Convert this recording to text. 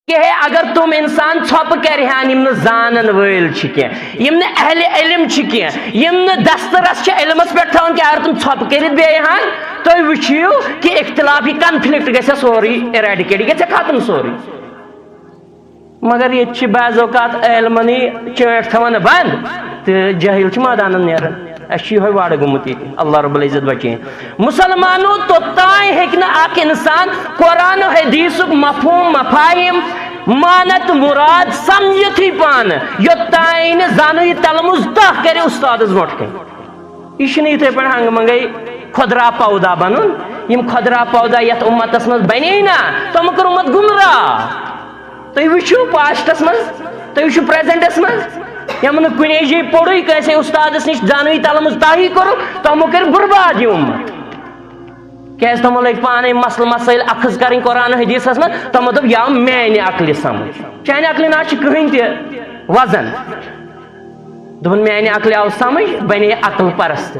کہ اگر تم انسان ژھۄپہٕ کرہان یم زانن وٲلۍ چھِ کینٛہہ یم اہل علم چھِ کینٛہہ یم دسترس چھِ علمس پٮ۪ٹھ تھاوان کہ اگر تم ژھۄپہٕ کٔرِتھ بیٚہہان تُہۍ وٕچھِو کہ اختلاف یہ کنفلکٹ گژھِ سورُے ایریڈِکیٹ یہِ گژھِ ختم سورُے مگر ییٚتہِ چھِ بعض اوقات علمنٕے چٲنٛٹھ تھاوان بنٛد تہٕ جٲہِل چھِ مٲدانن نیران اس چھِ یِہوٚے وارٕ گوٚمُت ییٚتہِ اللہ رب العزت بچٲیِن مسلمانو توٚتام ہیٚکہِ نہٕ اکھ انسان قرآن و حدیثُک مفہوم مفاہم مانت مراد سمجھتھٕے پانہٕ یوٚتانۍ نہٕ زانو یہِ تلمُز دہ کرِ اُستادس برونٛٹھ کَنۍ یہِ چھُنہٕ یِتھَے پٲٹھۍ ہنٛگہٕ منٛگے خۄدرا پودا بنُن یم خۄدرا پودا یتھ اُمتس منٛز بنے نا تِمو کوٚر اُمت گمراہ تُہۍ وٕچھِو پاسٹس منٛز تُہۍ وٕچھِو پریزنٹس منٛز یِم نہٕ کُنے جایہِ پوٚرُے کٲنٛسے اُستادس نِش زانوٕے تلمُز تاہی کوٚرُکھ تِمو کٔرۍ برباد یہِ اُمت کیٛازِ تِمو لٔگۍ پانے مسلہٕ مسٲیل اخذ کرٕنۍ قرآن و حدیثس منٛز تِمو دوٚپ یہِ آو میانہِ عقلہِ سمجھ چانہِ عقلہِ نہ چھُ کٕہٕنۍ تہِ وزن دوٚپُن میانہِ عقلہِ آو سمجھ بنے عقل پرست